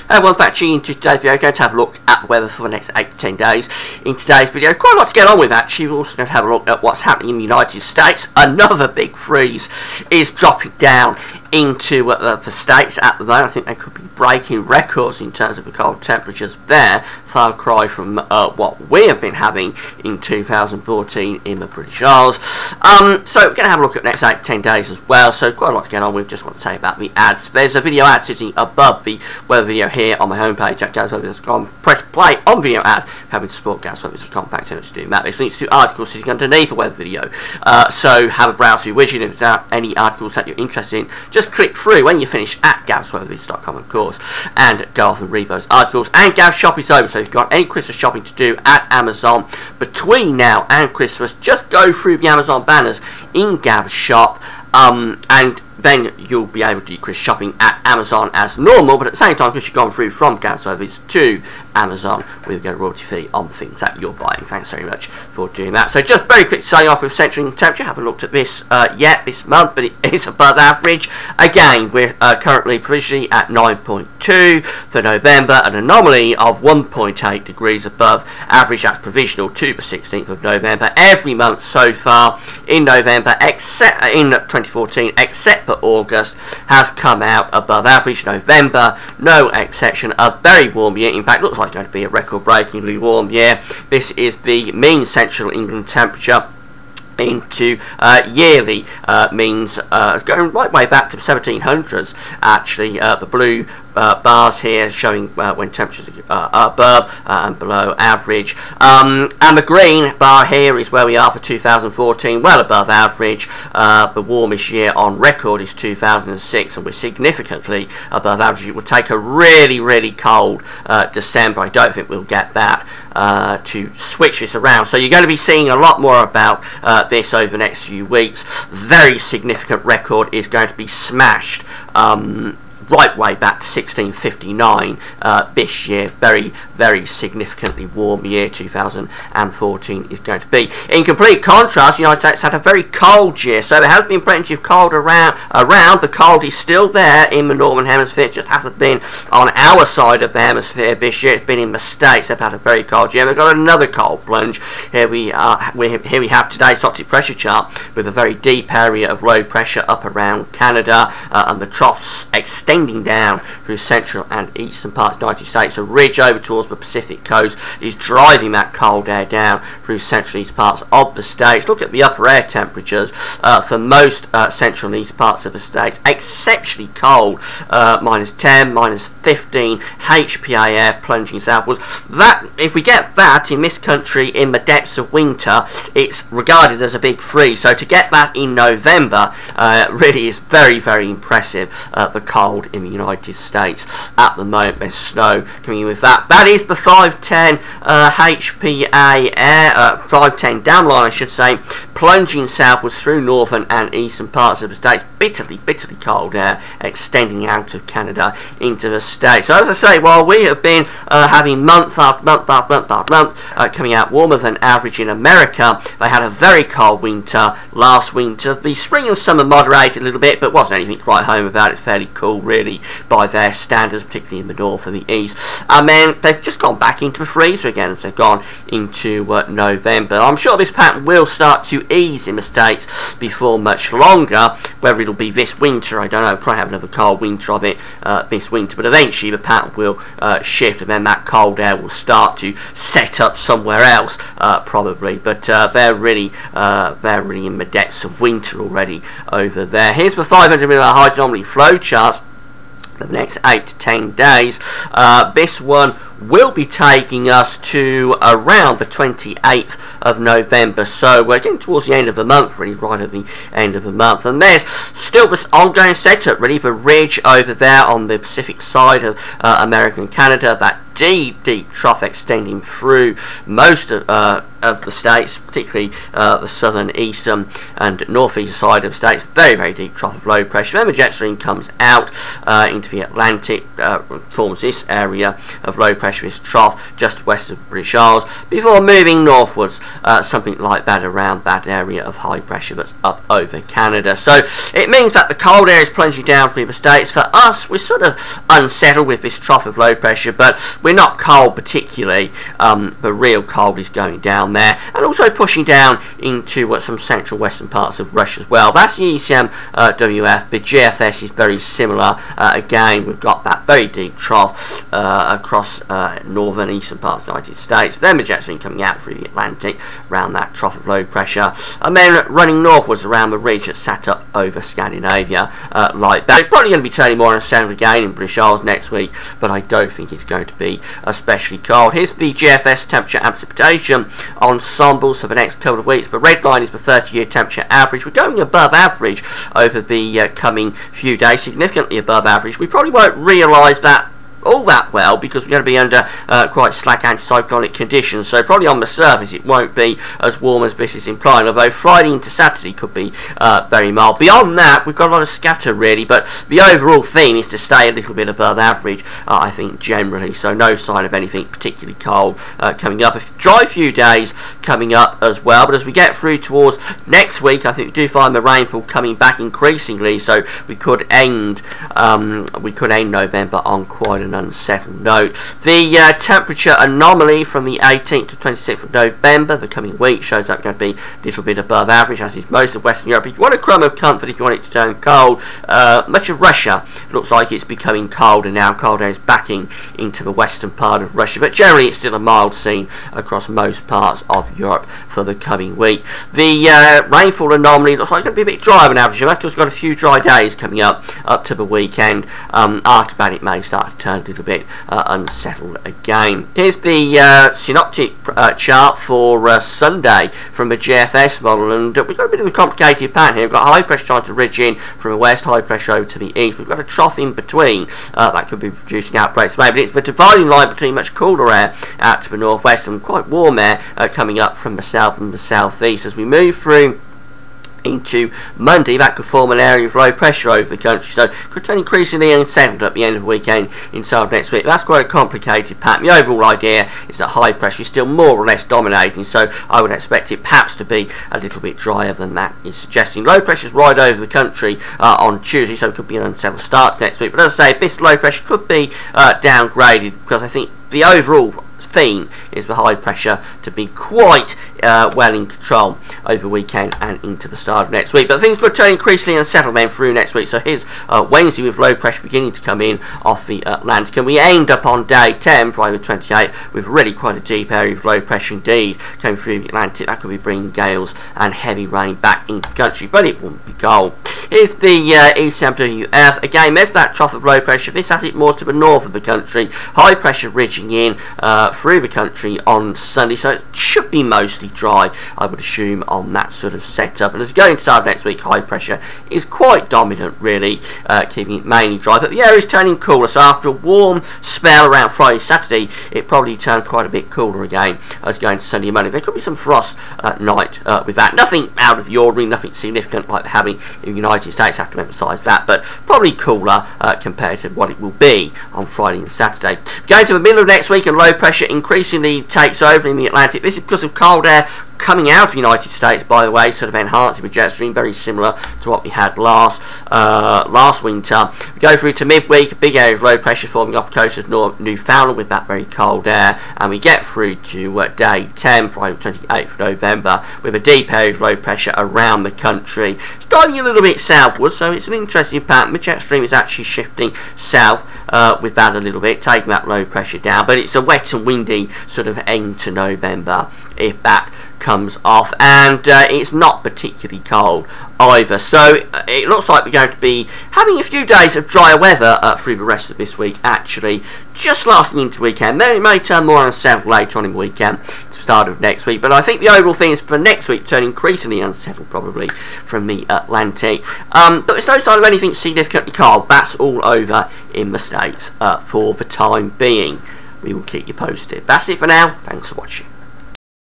Well, actually, in today's video, I'm going to have a look at the weather for the next 8 to 10 days. In today's video, quite a lot to get on with, actually. We're also going to have a look at what's happening in the United States. Another big freeze is dropping down into the states at the moment. I think they could be breaking records in terms of the cold temperatures there. Far cry from what we have been having in 2014 in the British Isles. So we're going to have a look at the next 8 to 10 days as well. So quite a lot to get on with. Just want to say about the ads. There's a video ad sitting above the weather video here on my homepage at GavsWeather.com. Press play on video ad. Having to support GavsWeather.com. Back to do that. There's links to articles sitting underneath the weather video. So have a browse through widget. If there are any articles that you're interested in, just click through when you finish at GavsWeatherVids.com, of course, and go off and read those articles. And Gav Shop is open, so if you've got any Christmas shopping to do at Amazon between now and Christmas, just go through the Amazon banners in Gav Shop, and then you'll be able to do Christmas shopping at Amazon as normal, but at the same time, because you've gone through from GavsWeatherVids to Amazon, we'll get a royalty fee on the things that you're buying. Thanks very much for doing that. So just very quick starting off with Central England temperature. Haven't looked at this yet this month, but it is above average. Again, we're currently provisionally at 9.2 for November, an anomaly of 1.8 degrees above average. That's provisional to the 16th of November. Every month so far in November, except in 2014, except for August, has come out above average. November, no exception. A very warm year. In fact, looks like it's going to be a record-breakingly warm year. This is the mean Central England temperature into yearly means going right way back to the 1700s. Actually, the blue bars here showing when temperatures are above and below average, and the green bar here is where we are for 2014, well above average. The warmest year on record is 2006, and we're significantly above average. It would take a really cold December. I don't think we'll get that to switch this around. So you're going to be seeing a lot more about this over the next few weeks. Very significant record is going to be smashed right way back to 1659 this year. Very significantly warm year 2014 is going to be. In complete contrast, the United States had a very cold year, so there has been plenty of cold around. The cold is still there in the Northern Hemisphere. It just hasn't been on our side of the hemisphere this year. It's been in the States. They've had a very cold year. We've got another cold plunge. Here we have today's Arctic pressure chart with a very deep area of low pressure up around Canada, and the troughs extending down through central and eastern parts of the United States. A ridge over towards the Pacific coast is driving that cold air down through central and east parts of the states. Look at the upper air temperatures for most central and east parts of the states. Exceptionally cold, -10, -15 HPA air plunging southwards. That, if we get that in this country in the depths of winter, it's regarded as a big freeze. So to get that in November really is very impressive. The cold in the United States at the moment. There's snow coming in with that. That is the 510 HPA air, 510 downline, I should say, plunging southwards through northern and eastern parts of the states. Bitterly cold air extending out of Canada into the states. So as I say, while we have been having month after month coming out warmer than average in America, they had a very cold winter last winter. The spring and summer moderated a little bit, but wasn't anything to write home about. It's fairly cool really by their standards, particularly in the north and the east. And then they've just gone back into the freezer again as they've gone into November. I'm sure this pattern will start to ease in the States before much longer. Whether it'll be this winter, I don't know. Probably have another cold winter of it this winter, but eventually the pattern will shift, and then that cold air will start to set up somewhere else probably. But they're really in the depths of winter already over there. Here's the 500 mm high anomaly flow charts for the next 8 to 10 days. This one will be taking us to around the 28th of November, so we're getting towards the end of the month, really right at the end of the month. And there's still this ongoing setup, really, the ridge over there on the Pacific side of America and Canada, that deep trough extending through most of of the states, particularly the southern, eastern and northeast side of the states, very, very deep trough of low pressure. Then the jet stream comes out into the Atlantic, forms this area of low pressure, this trough just west of British Isles, before moving northwards, something like that around that area of high pressure that's up over Canada. So it means that the cold air is plunging down through the states. For us, we're sort of unsettled with this trough of low pressure, but we're not cold particularly. The real cold is going down there, and also pushing down into some central western parts of Russia as well. That's the ECMWF. The GFS is very similar. Again, we've got that very deep trough across northern eastern parts of the United States. Then the jet stream coming out through the Atlantic around that trough of low pressure, and then running northwards around the ridge that's sat up over Scandinavia like that. It's probably going to be turning more unsettled again in British Isles next week, but I don't think it's going to be especially cold. Here's the GFS temperature and precipitation ensembles for the next couple of weeks. The red line is the 30-year temperature average. We're going above average over the coming few days, significantly above average. We probably won't realise that all that well because we're going to be under quite slack anticyclonic conditions, so probably on the surface it won't be as warm as this is implying, although Friday into Saturday could be very mild. Beyond that, we've got a lot of scatter really, but the overall theme is to stay a little bit above average, I think, generally, so no sign of anything particularly cold coming up. A dry few days coming up as well, but as we get through towards next week, I think we do find the rainfall coming back increasingly, so we could end November on quite an unsettled note. The temperature anomaly from the 18th to 26th of November, the coming week, shows up going to be a little bit above average, as is most of Western Europe. If you want a crumb of comfort, if you want it to turn cold, much of Russia looks like it's becoming colder now. Cold air is backing into the western part of Russia, but generally it's still a mild scene across most parts of Europe for the coming week. The rainfall anomaly looks like it's going to be a bit drier than average. That's because we've got a few dry days coming up to the weekend. After that, it may start to turn a little bit unsettled again. Here's the synoptic chart for Sunday from the GFS model, and we've got a bit of a complicated pattern here. We've got high pressure trying to ridge in from the west, high pressure over to the east. We've got a trough in between that could be producing outbreaks of rain, but it's the dividing line between much cooler air out to the northwest and quite warm air coming up from the south and the southeast. As we move through into Monday, that could form an area of low pressure over the country, so could turn increasingly unsettled at the end of the weekend inside next week. That's quite a complicated pattern. The overall idea is that high pressure is still more or less dominating, so I would expect it perhaps to be a little bit drier than that is suggesting. Low pressure is right over the country on Tuesday, so it could be an unsettled start next week, but as I say, this low pressure could be downgraded, because I think the overall theme is the high pressure to be quite well in control over the weekend and into the start of next week. But things could turn increasingly unsettled then through next week. So here's Wednesday with low pressure beginning to come in off the Atlantic, and we aimed up on day 10, Friday the 28th, with really quite a deep area of low pressure indeed coming through the Atlantic. That could be bringing gales and heavy rain back into the country, but it wouldn't be cold. Here's the ECMWF. Again, there's that trough of low pressure. This has it more to the north of the country. High pressure ridging in through the country on Sunday, so it should be mostly dry, I would assume, on that sort of setup. And as we go inside next week, high pressure is quite dominant, really, keeping it mainly dry. But the air is turning cooler, so after a warm spell around Friday, Saturday, it probably turns quite a bit cooler again as going to Sunday and Monday. There could be some frost at night with that. Nothing out of the ordinary, nothing significant like they're having in the United States, I have to emphasise that, but probably cooler compared to what it will be on Friday and Saturday. Going to the middle of next week, and low pressure increasingly takes over in the Atlantic. This is because of cold air coming out of the United States, by the way, sort of enhancing the jet stream, very similar to what we had last winter. We go through to midweek, a big area of low pressure forming off the coast of Newfoundland with that very cold air, and we get through to day 10, Friday 28th of November, with a deep area of low pressure around the country. It's diving a little bit southwards, so it's an interesting pattern. The jet stream is actually shifting south with that a little bit, taking that low pressure down, but it's a wet and windy sort of end to November if that comes off, and it's not particularly cold either, so it looks like we're going to be having a few days of drier weather through the rest of this week, actually, just lasting into the weekend. Then it may turn more unsettled later on in the weekend to the start of next week, but I think the overall thing is for next week turn increasingly unsettled, probably from the Atlantic, but there's no sign of anything significantly cold. That's all over in the States for the time being. We will keep you posted. That's it for now. Thanks for watching.